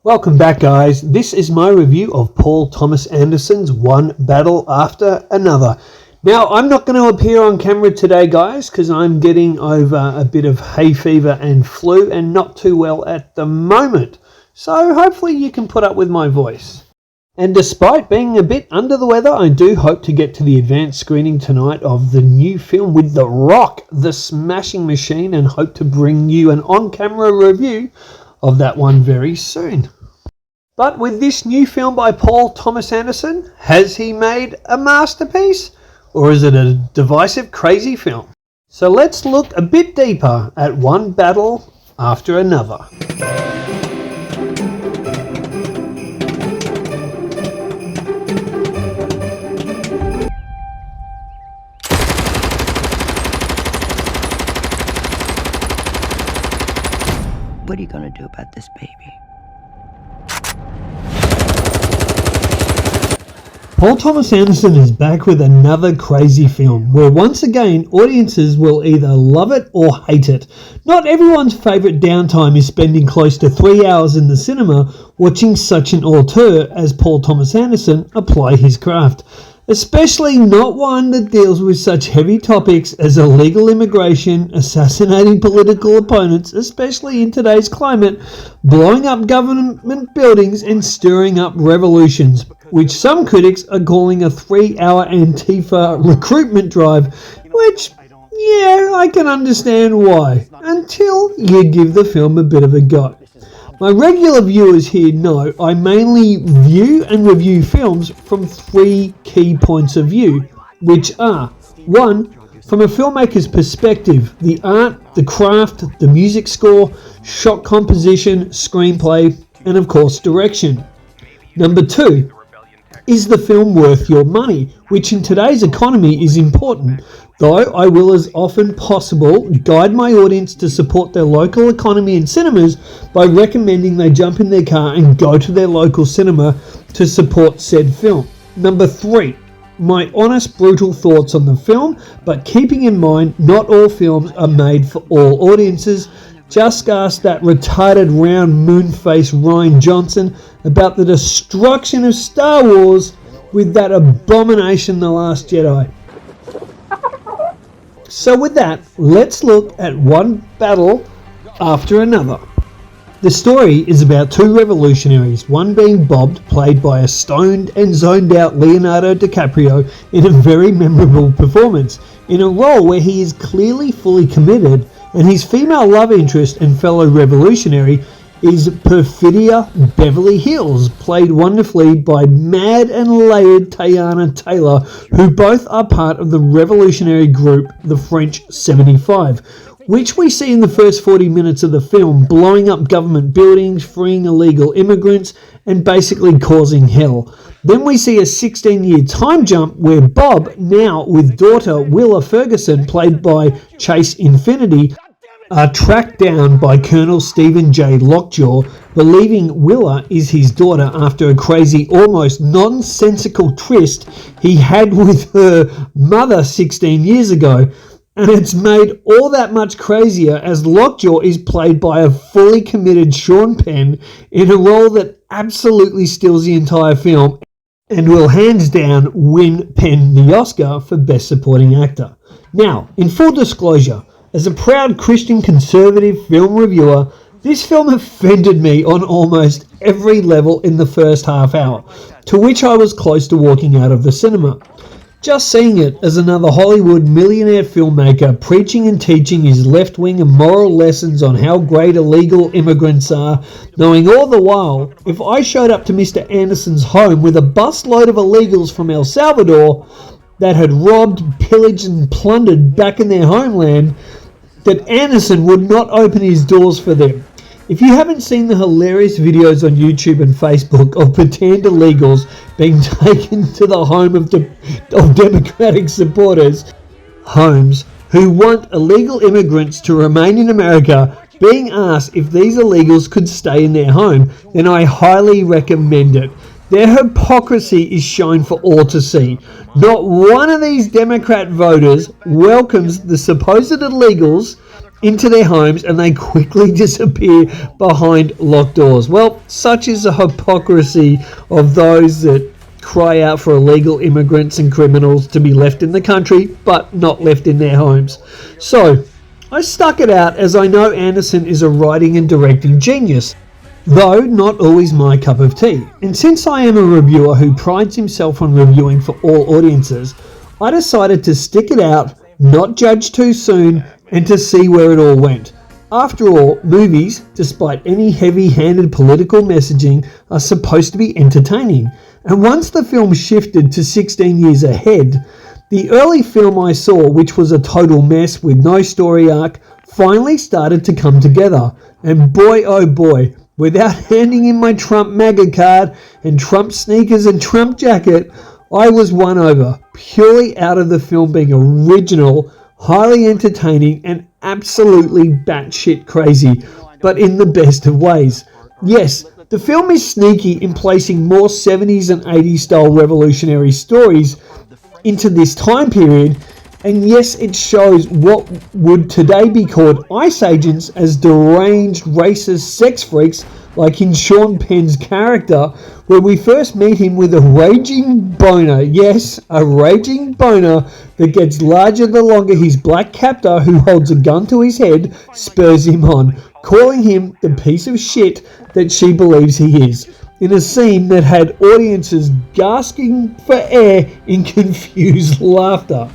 Welcome back, guys. This is my review of Paul Thomas Anderson's One Battle After Another. Now, I'm not going to appear on camera today, guys, because I'm getting over a bit of hay fever and flu and not too well at the moment. So hopefully you can put up with my voice. And despite being a bit under the weather, I do hope to get to the advanced screening tonight of the new film with The Rock, The Smashing Machine, and hope to bring you an on-camera review of that one very soon. But with this new film by Paul Thomas Anderson, has he made a masterpiece? Or is it a divisive, crazy film? So let's look a bit deeper at One Battle After Another. What are you gonna do about this baby? Paul Thomas Anderson is back with another crazy film, where once again audiences will either love it or hate it. Not everyone's favourite downtime is spending close to 3 hours in the cinema watching such an auteur as Paul Thomas Anderson apply his craft. Especially not one that deals with such heavy topics as illegal immigration, assassinating political opponents, especially in today's climate, blowing up government buildings and stirring up revolutions, which some critics are calling a 3-hour Antifa recruitment drive, which, yeah, I can understand why, until you give the film a bit of a go. My regular viewers here know I mainly view and review films from 3 key points of view, which are 1. From a filmmaker's perspective, the art, the craft, the music score, shot composition, screenplay, and of course direction. Number 2. Is the film worth your money, which in today's economy is important, though I will as often possible guide my audience to support their local economy and cinemas by recommending they jump in their car and go to their local cinema to support said film. Number 3. My honest, brutal thoughts on the film, but keeping in mind not all films are made for all audiences. Just ask that retarded round moon-faced Ryan Johnson about the destruction of Star Wars with that abomination The Last Jedi. So with that, let's look at One Battle After Another. The story is about 2 revolutionaries, one being Bob, played by a stoned and zoned out Leonardo DiCaprio in a very memorable performance, in a role where he is clearly fully committed, and his female love interest and fellow revolutionary is Perfidia Beverly Hills, played wonderfully by mad and layered Teyana Taylor, who both are part of the revolutionary group the French 75, which we see in the first 40 minutes of the film, blowing up government buildings, freeing illegal immigrants, and basically causing hell. Then we see a 16-year time jump where Bob, now with daughter Willa Ferguson, played by Chase Infinity, are tracked down by Colonel Stephen J. Lockjaw, believing Willa is his daughter after a crazy, almost nonsensical tryst he had with her mother 16 years ago. And it's made all that much crazier as Lockjaw is played by a fully committed Sean Penn in a role that absolutely steals the entire film and will hands down win Penn the Oscar for Best Supporting Actor. Now, in full disclosure, as a proud Christian conservative film reviewer, this film offended me on almost every level in the first half hour, to which I was close to walking out of the cinema. Just seeing it as another Hollywood millionaire filmmaker preaching and teaching his left-wing and moral lessons on how great illegal immigrants are, knowing all the while, if I showed up to Mr. Anderson's home with a busload of illegals from El Salvador that had robbed, pillaged and plundered back in their homeland, that Anderson would not open his doors for them. If you haven't seen the hilarious videos on YouTube and Facebook of pretend illegals being taken to the home of Democratic supporters' homes who want illegal immigrants to remain in America, being asked if these illegals could stay in their home, then I highly recommend it. Their hypocrisy is shown for all to see. Not one of these Democrat voters welcomes the supposed illegals into their homes and they quickly disappear behind locked doors. Well, such is the hypocrisy of those that cry out for illegal immigrants and criminals to be left in the country but not left in their homes. So, I stuck it out as I know Anderson is a writing and directing genius, though not always my cup of tea. And since I am a reviewer who prides himself on reviewing for all audiences, I decided to stick it out, not judge too soon, and to see where it all went. After all, movies, despite any heavy-handed political messaging, are supposed to be entertaining. And once the film shifted to 16 years ahead, the early film I saw, which was a total mess with no story arc, finally started to come together. And boy oh boy, without handing in my Trump MAGA card and Trump sneakers and Trump jacket, I was won over, purely out of the film being original, highly entertaining and absolutely batshit crazy, but in the best of ways. Yes, the film is sneaky in placing more 70s and 80s style revolutionary stories into this time period, and yes, it shows what would today be called ICE agents as deranged racist sex freaks like in Sean Penn's character, where we first meet him with a raging boner. Yes, a raging boner that gets larger the longer his black captor, who holds a gun to his head, spurs him on, calling him the piece of shit that she believes he is, in a scene that had audiences gasping for air in confused laughter.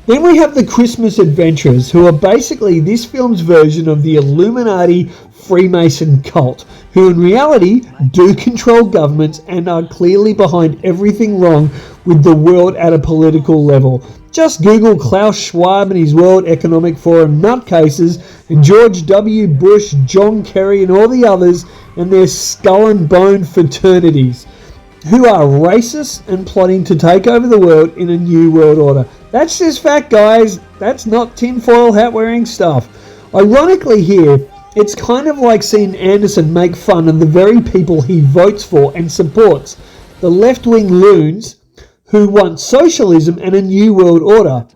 Then we have the Christmas Adventurers, who are basically this film's version of the Illuminati Freemason cult, who in reality do control governments and are clearly behind everything wrong with the world at a political level. Just Google Klaus Schwab and his World Economic Forum nutcases, and George W. Bush, John Kerry and all the others, and their skull and bone fraternities, who are racist and plotting to take over the world in a new world order. That's just fact, guys. That's not tinfoil hat wearing stuff. Ironically here, it's kind of like seeing Anderson make fun of the very people he votes for and supports, the left-wing loons who want socialism and a new world order.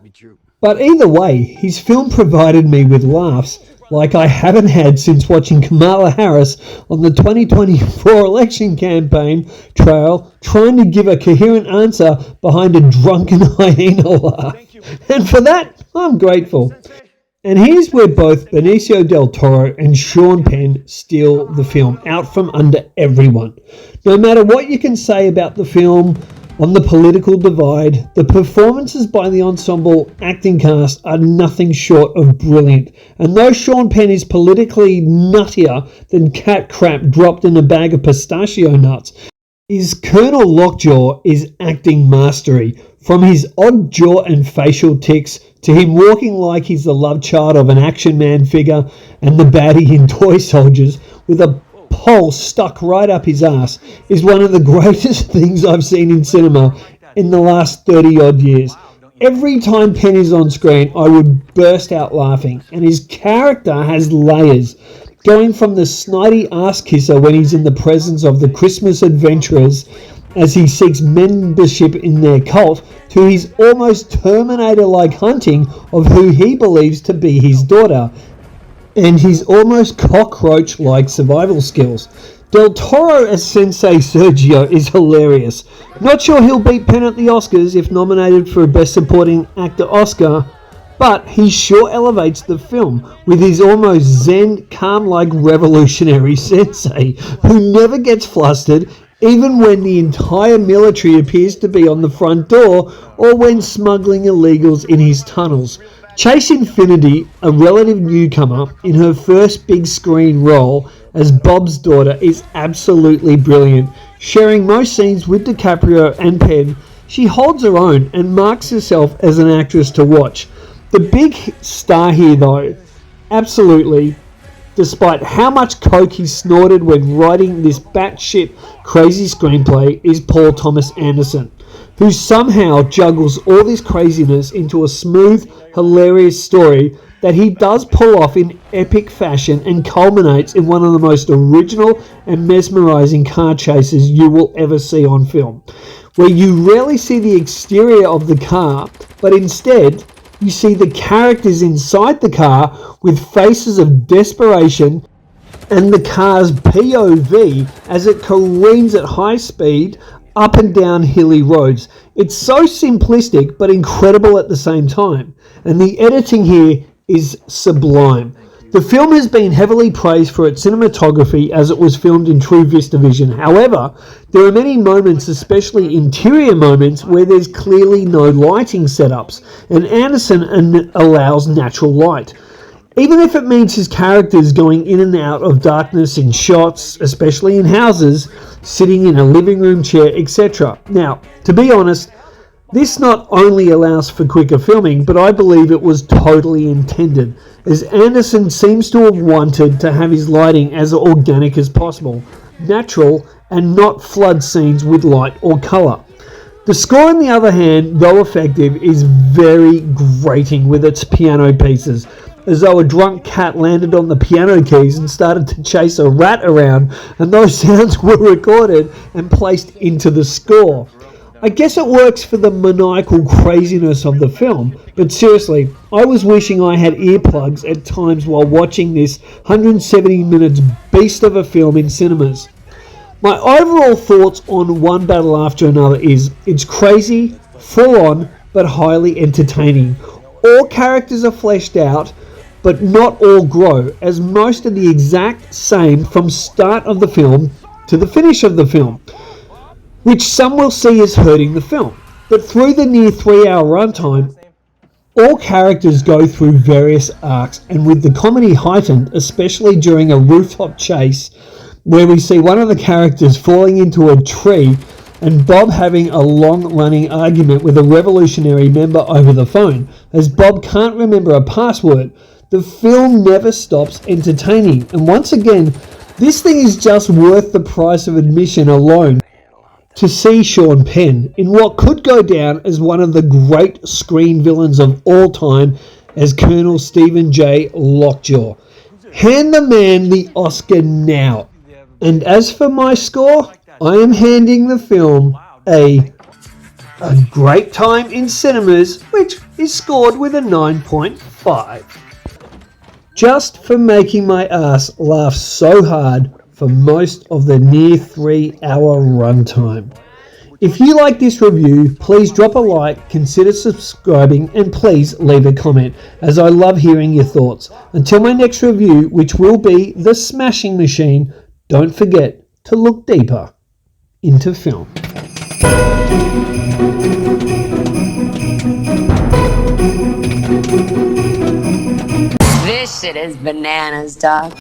But either way, his film provided me with laughs like I haven't had since watching Kamala Harris on the 2024 election campaign trail trying to give a coherent answer behind a drunken hyena laugh. And for that, I'm grateful. And here's where both Benicio del Toro and Sean Penn steal the film out from under everyone. No matter what you can say about the film on the political divide, the performances by the ensemble acting cast are nothing short of brilliant. And though Sean Penn is politically nuttier than cat crap dropped in a bag of pistachio nuts, his Colonel Lockjaw is acting mastery. From his odd jaw and facial tics, to him walking like he's the love child of an Action Man figure and the baddie in Toy Soldiers, with a pole stuck right up his ass, is one of the greatest things I've seen in cinema in the last 30 odd years. Every time Penn is on screen, I would burst out laughing, and his character has layers, going from the snidey ass kisser when he's in the presence of the Christmas Adventurers as he seeks membership in their cult, to his almost Terminator-like hunting of who he believes to be his daughter, and his almost cockroach-like survival skills. Del Toro as Sensei Sergio is hilarious. Not sure he'll beat Penn at the Oscars if nominated for a Best Supporting Actor Oscar, but he sure elevates the film with his almost zen, calm-like revolutionary sensei who never gets flustered even when the entire military appears to be on the front door or when smuggling illegals in his tunnels. Chase Infinity, a relative newcomer in her first big screen role as Bob's daughter, is absolutely brilliant. Sharing most scenes with DiCaprio and Penn, she holds her own and marks herself as an actress to watch. The big star here though, absolutely, despite how much coke he snorted when writing this batshit crazy screenplay, is Paul Thomas Anderson, who somehow juggles all this craziness into a smooth, hilarious story that he does pull off in epic fashion and culminates in one of the most original and mesmerizing car chases you will ever see on film, where you rarely see the exterior of the car, but instead you see the characters inside the car with faces of desperation and the car's POV as it careens at high speed up and down hilly roads. It's so simplistic but incredible at the same time, and the editing here is sublime. The film has been heavily praised for its cinematography as it was filmed in true VistaVision. However, there are many moments, especially interior moments, where there's clearly no lighting setups, and Anderson allows natural light. Even if it means his characters going in and out of darkness in shots, especially in houses, sitting in a living room chair, etc. Now, to be honest, this not only allows for quicker filming, but I believe it was totally intended, as Anderson seems to have wanted to have his lighting as organic as possible, natural, and not flood scenes with light or colour. The score, on the other hand, though effective, is very grating with its piano pieces, as though a drunk cat landed on the piano keys and started to chase a rat around, and those sounds were recorded and placed into the score. I guess it works for the maniacal craziness of the film, but seriously, I was wishing I had earplugs at times while watching this 170 minutes beast of a film in cinemas. My overall thoughts on One Battle After Another is, it's crazy, full on, but highly entertaining. All characters are fleshed out, but not all grow, as most are the exact same from start of the film to the finish of the film, which some will see as hurting the film. But through the near 3-hour runtime, all characters go through various arcs, and with the comedy heightened, especially during a rooftop chase, where we see one of the characters falling into a tree and Bob having a long-running argument with a revolutionary member over the phone, as Bob can't remember a password. The film never stops entertaining, and once again, this thing is just worth the price of admission alone to see Sean Penn in what could go down as one of the great screen villains of all time as Colonel Stephen J. Lockjaw. Hand the man the Oscar now. And as for my score, I am handing the film a great time in cinemas, which is scored with a 9.5. Just for making my ass laugh so hard for most of the near 3-hour runtime. If you like this review, please drop a like, consider subscribing, and please leave a comment, as I love hearing your thoughts. Until my next review, which will be The Smashing Machine, don't forget to look deeper into film. This shit is bananas, dog.